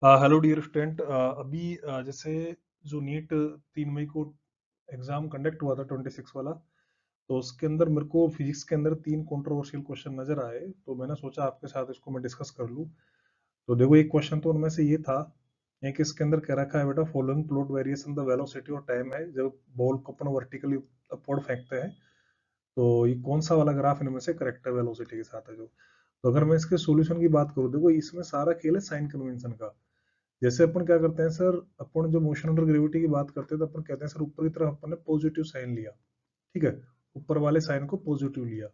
Hello dear student. अभी जैसे जो नीट 3 मई को एग्जाम कंडक्ट हुआ था 26 वाला, तो उसके अंदर मेरे को फिजिक्स के अंदर 3 कंट्रोवर्शियल क्वेश्चन नजर आए, तो मैंने सोचा आपके साथ इसको मैं डिस्कस कर लूं। तो देखो, एक क्वेश्चन तो उनमें से ये था, एक इसके अंदर कह रखा है बेटा, following plot variation the velocity और टाइम है जब बॉल को अपन वर्टिकली अपवर्ड फेंकते हैं, तो ये कौन सा वाला ग्राफ इनमें से करेक्ट है वेलोसिटी के साथ है जो। तो अगर मैं इसके सॉल्यूशन की बात करूं, देखो इसमें सारा खेल है साइन कन्वेंशन का। जैसे अपन क्या करते हैं सर, अपन जो मोशन अंडर ग्रेविटी की बात करते हैं तो अपन कहते हैं सर ऊपर की तरफ अपन ने पॉजिटिव साइन लिया, ठीक है, ऊपर वाले साइन को पॉजिटिव लिया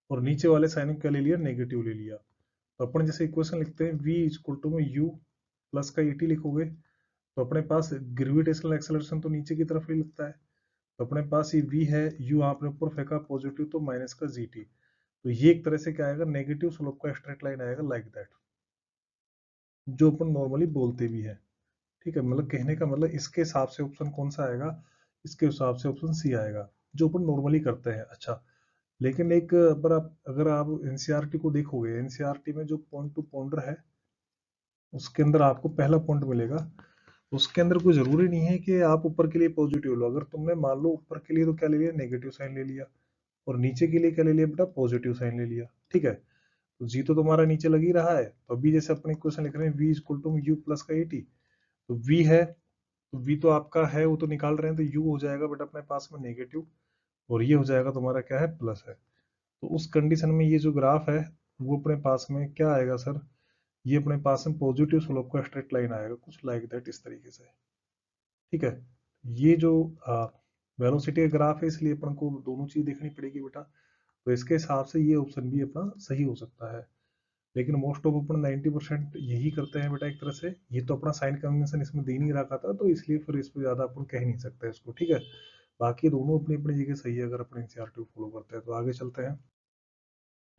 और नीचे वाले साइन को क्या ले लिया, नेगेटिव ले लिया। तो अपन जैसे इक्वेशन लिखते हैं v इक्वल टू में u प्लस का et लिखोगे, तो अपने पास ग्रेविटेशनल एक्सेलरेशन तो नीचे की तरफ ही लिखता है, तो अपने पास ये v है, u आपने ऊपर फेंका पॉजिटिव तो माइनस का gt, तो ये एक तरह से क्या आएगा, नेगेटिव स्लोप का स्ट्रेट लाइन आएगा लाइक दैट, जो अपन नॉर्मली बोलते भी है। ठीक है, मतलब कहने का मतलब इसके हिसाब से ऑप्शन कौन सा आएगा, इसके हिसाब से ऑप्शन सी आएगा, जो अपन नॉर्मली करते हैं। अच्छा, लेकिन एक अगर आप एनसीईआरटी को देखोगे, एनसीईआरटी में जो पॉइंट टू पॉइंटर है उसके अंदर आपको पहला पॉइंट मिलेगा, उसके अंदर कोई जरूरी नहीं है कि आप ऊपर के लिए पॉजिटिव लो। अगर तुमने मान लो ऊपर के लिए तो क्या ले लिया, नेगेटिव साइन ले लिया, और नीचे के लिए क्या ले लिया बेटा, पॉजिटिव साइन ले लिया, ठीक है। तो जी तो तुम्हारा नीचे लग ही रहा है, तो अभी जैसे अपने क्वेश्चन लिख रहे हैं v equal to u plus का एटी, तो v है, तो v तो आपका है वो तो निकाल रहे हैं, तो u हो जाएगा बट अपने पास में नेगेटिव, और ये हो जाएगा तुम्हारा क्या है, प्लस है। तो उस कंडीशन में ये जो ग्राफ है वो अपने पास में क्या आएगा सर, ये अपने पास में पॉजिटिव स्लोप का स्ट्रेट लाइन आएगा कुछ लाइक दैट, इस तरीके से। ठीक है, ये जो वेलोसिटी का ग्राफ है, इसलिए अपन को दोनों चीज देखनी पड़ेगी बेटा, तो इसके हिसाब से ये ऑप्शन भी अपना सही हो सकता है। लेकिन मोस्ट ऑफ अपन 90% यही करते हैं बेटा, एक तरह से ये तो अपना साइन कन्वेंशन इसमें दे नहीं रखा था, तो इसलिए फिर इस पर ज्यादा अपन कह नहीं सकते इसको, ठीक है। बाकी दोनों अपनी अपनी जगह सही है अगर अपन एनसीईआरटी को फॉलो करते हैं। तो आगे चलते हैं।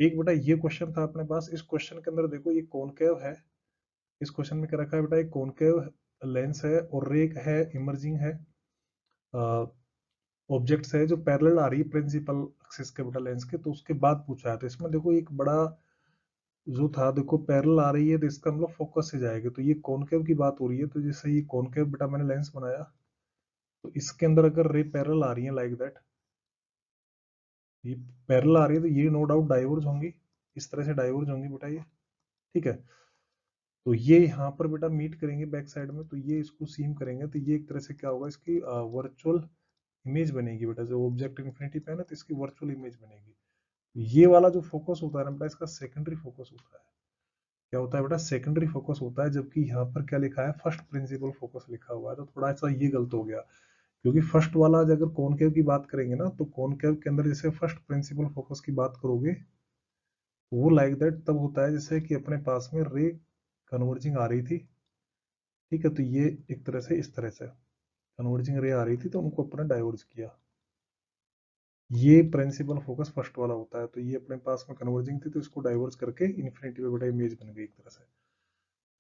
एक बेटा ये क्वेश्चन था अपने पास, इस क्वेश्चन के अंदर देखो ये कॉनकेव है, इस क्वेश्चन में क्या रखा है बेटा, एक कॉनकेव लेंस है और रे है, इमर्जिंग है, ऑब्जेक्ट्स है जो पैरेलल आ रही है प्रिंसिपल एक्सिस के बेटा लेंस के, तो उसके बाद पूछा है। तो इसमें देखो एक बड़ा जो था, देखो पैरेलल आ रही है तो इसका मतलब फोकस से जाएगा, तो ये कॉनकेव की बात हो रही है, तो जैसे ये कॉनकेव बेटा मैंने लेंस बनाया, तो इसके अंदर अगर रे पैरेलल आ रही है लाइक दैट, ये पैरेलल आ रही है तो ये नो डाउट डाइवर्ज होंगी, इस तरह से डाइवर्ज होंगी बेटा ये, ठीक है। तो ये यहाँ पर बेटा मीट करेंगे बैक साइड में, तो ये इसको सीम करेंगे, तो ये एक तरह से क्या होगा, इसकी वर्चुअल इमेज बनेगी बेटा, जो ऑब्जेक्ट इन्फिनिटी पे है ना, तो इसकी वर्चुअल इमेज बनेगी। ये वाला जो फोकस होता है ना बेटा, इसका सेकेंडरी फोकस होता है। क्या होता है बेटा, सेकेंडरी फोकस होता है, जबकि यहाँ पर क्या लिखा है, फर्स्ट प्रिंसिपल फोकस लिखा हुआ है, तो थोड़ा सा ये गलत हो गया। क्योंकि फर्स्ट वाला अगर कॉनकेव की बात करेंगे ना, तो कॉनकेव के अंदर जैसे फर्स्ट प्रिंसिपल फोकस की बात करोगे, तो वो लाइक दैट तब होता है जैसे कि अपने पास में रे कन्वर्जिंग आ रही थी, ठीक है, तो ये एक तरह से इस तरह से कन्वर्जिंग रे आ रही थी, तो उनको अपने डाइवर्ज किया, ये प्रिंसिपल फोकस फर्स्ट वाला होता है। तो ये अपने पास में कन्वर्जिंग थी, तो इसको डाइवर्ज करके इन्फिनिटी पे बेटा इमेज बन गई एक तरह से,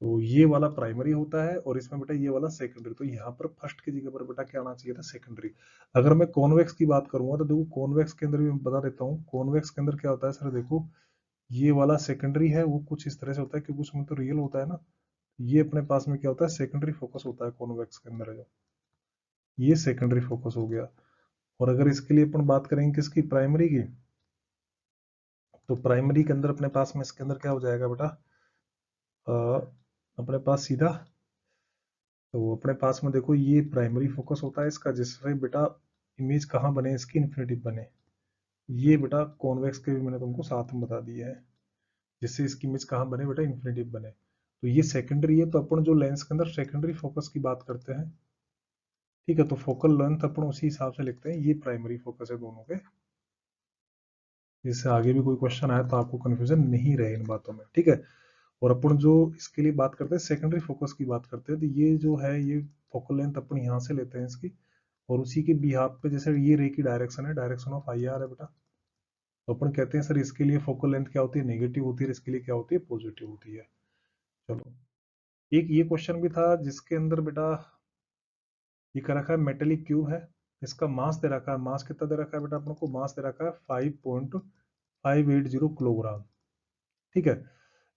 तो ये वाला प्राइमरी होता है, और इसमें बेटा ये वाला सेकेंडरी। तो यहाँ पर फर्स्ट की जगह पर बेटा क्या आना चाहिए था, सेकेंडरी। अगर मैं कॉन्वेक्स की बात करूंगा तो देखो कॉन्वेक्स के अंदर भी मैं बता देता हूँ, कॉन्वेक्स के अंदर क्या होता है सर, देखो ये वाला सेकेंडरी है, वो कुछ इस तरह से होता है क्योंकि उसमें तो रियल होता है ना, ये अपने पास में क्या होता है, सेकेंडरी फोकस होता है कॉन्वेक्स के अंदर, जो ये सेकेंडरी फोकस हो गया। और अगर इसके लिए अपन बात करेंगे किसकी, प्राइमरी की, तो प्राइमरी के अंदर अपने पास में इसके अंदर क्या हो जाएगा बेटा, अपने पास सीधा, तो अपने पास में देखो ये प्राइमरी फोकस होता है इसका, जिससे बेटा इमेज कहाँ बने, इसकी इन्फिनिटी बने। ये बेटा कॉन्वेक्स के भी मैंने तुमको साथ में बता दिया है, जिससे इसकी इमेज कहाँ बने बेटा, इन्फिनिटी बने। तो ये सेकेंडरी है, तो अपन जो लेंस के अंदर सेकेंडरी फोकस की बात करते हैं, ठीक है, तो फोकल लेंथ अपन उसी हिसाब से लिखते हैं, ये प्राइमरी फोकस है दोनों के, जिससे आगे भी कोई क्वेश्चन आए तो आपको कंफ्यूजन नहीं रहे इन बातों में, ठीक है। और अपन जो इसके लिए बात करते हैं, सेकेंडरी फोकस की बात करते हैं, तो ये जो है ये फोकल लेंथ अपन यहाँ से लेते हैं इसकी, और उसी के बिहाफ पे जैसे ये रे की डायरेक्शन है, डायरेक्शन ऑफ आई आर है बेटा, तो अपन कहते हैं सर इसके लिए फोकल लेंथ क्या होती है, नेगेटिव होती है, इसके लिए क्या होती है, पॉजिटिव होती है। चलो, एक ये क्वेश्चन भी था जिसके अंदर बेटा ये कर रखा है, मेटेलिक क्यूब है, इसका मास दे रखा है, मास कितना दे रखा है बेटा, अपन को मास दे रखा है 5.580 किलोग्राम, ठीक है।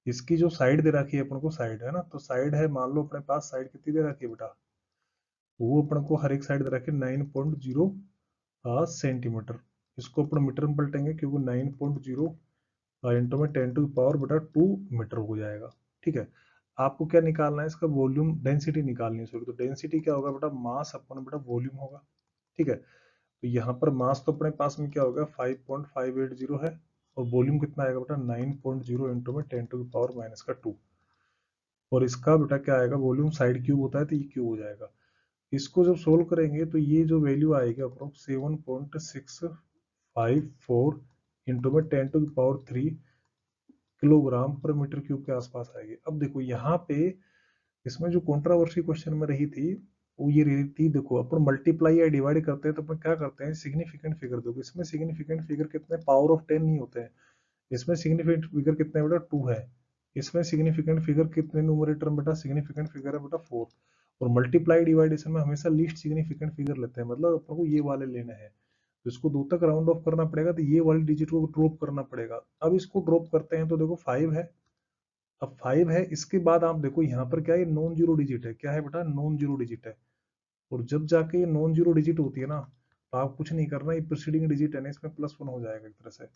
इसकी जो साइड दे रखी है अपन को, साइड है ना, तो साइड है, मान लो अपने पास साइड कितनी दे रखी है बेटा, वो अपन को हर एक साइड दे रखी है 9.0 सेंटीमीटर। इसको अपन मीटर में पलटेंगे क्योंकि 9.0 इंटू में 10 टू द पावर बेटा 2 मीटर हो जाएगा। ठीक है, आपको क्या निकालना है, इसका वॉल्यूम डेंसिटी निकालनी है सॉरी। तो डेंसिटी क्या होगा बेटा, मास अपन बेटा वॉल्यूम होगा। ठीक है, तो यहाँ पर मास तो अपने पास में क्या होगा 5.580 है, और वॉल्यूम कितना आएगा बेटा 9.0 इंटू में 10 टू द पावर -2। और इसका बेटा क्या आएगा, वॉल्यूम साइड क्यूब होता है तो ये क्यूब हो जाएगा। इसको जब सोल्व करेंगे तो ये जो वैल्यू आएगी अप्रोक्स 7.654 इंटू में 10 टू द पावर 3 किलोग्राम पर मीटर क्यूब के आसपास आएगी। अब देखो यहाँ पे इसमें जो कंट्रोवर्सी क्वेश्चन में रही थी वो ये रही थी, देखो अपन मल्टीप्लाई या डिवाइड करते हैं तो अपन क्या करते हैं, सिग्निफिकेंट फिगर। देखो इसमें सिग्निफिकेंट फिगर कितने, पावर ऑफ 10 नहीं होते हैं। इसमें सिग्निफिकेंट फिगर कितने बेटा 2 है। इसमें सिग्निफिकेंट फिगर कितने न्यूमरेटर में बेटा, सिग्निफिकेंट फिगर है बेटा 4। और मल्टीप्लाई डिवाइडेशन में हमेशा लीस्ट सिग्निफिकेंट फिगर लेते हैं, मतलब अपन को ये वाले लेने हैं। तो इसको 2 तक राउंड ऑफ करना पड़ेगा, तो ये वाली डिजिट को ड्रॉप करना पड़ेगा। अब इसको ड्रॉप करते हैं तो देखो 5 है। अब 5 है, इसके बाद आप देखो यहाँ पर क्या है, नॉन जीरो डिजिट है। क्या है बेटा, नॉन जीरो डिजिट है। और जब जाके ये नॉन जीरो डिजिट होती है ना, तो आप कुछ नहीं करना, ये प्रीसीडिंग डिजिट है ना, इसमें +1 हो जाएगा एक तरह से।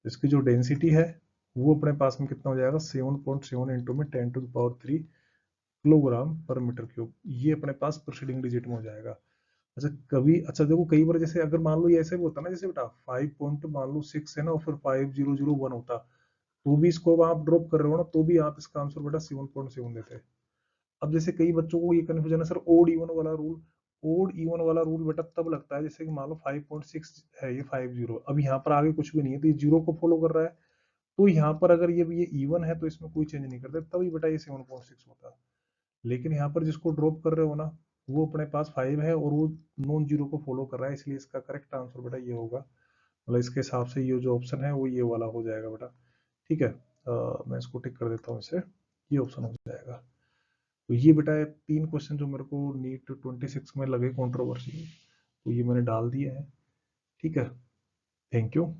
इसकी जो डेंसिटी है वो अपने पास में कितना हो जाएगा, 7.7 इंटू में 10 टू द पावर 3 किलोग्राम पर मीटर क्यूब। ये अपने पास प्रीसीडिंग डिजिट में हो जाएगा। अच्छा कभी, अच्छा देखो कई बार जैसे अगर मान लो ये ऐसे भी होता ना, जैसे बेटा 5 पॉइंट मान लो 6 है ना, और फिर 5001 होता, तो भी इसको आप ड्रॉप कर रहे हो ना, तो भी आप इसका आंसर बेटा 7.7 देते हैं। अब जैसे कई बच्चों को ये कन्फ्यूजन है, सर ओड इवन वाला रूल, ओड इवन वाला रूल बेटा तब लगता है जैसे कि मान लो 5.6 है, ये 50, अब यहाँ पर आगे कुछ भी नहीं है तो ये जीरो को फॉलो कर रहा है। तो यहाँ पर अगर ये इवन है तो इसमें कोई चेंज नहीं करते, तभी बेटा ये 7.6 होता है। लेकिन यहाँ पर जिसको ड्रॉप कर रहे हो ना, वो अपने पास 5 है और वो नॉन जीरो को फॉलो कर रहा है, इसलिए इसका करेक्ट आंसर बेटा ये होगा। मतलब इसके हिसाब से ये जो ऑप्शन है वो ये वाला हो जाएगा बेटा। ठीक है, मैं इसको टिक कर देता हूँ, इसे ये ऑप्शन हो जाएगा। तो ये बेटा 3 क्वेश्चन जो मेरे को नीट 26 में लगे कंट्रोवर्सी, तो ये मैंने डाल दिए हैं। ठीक है, थैंक यू।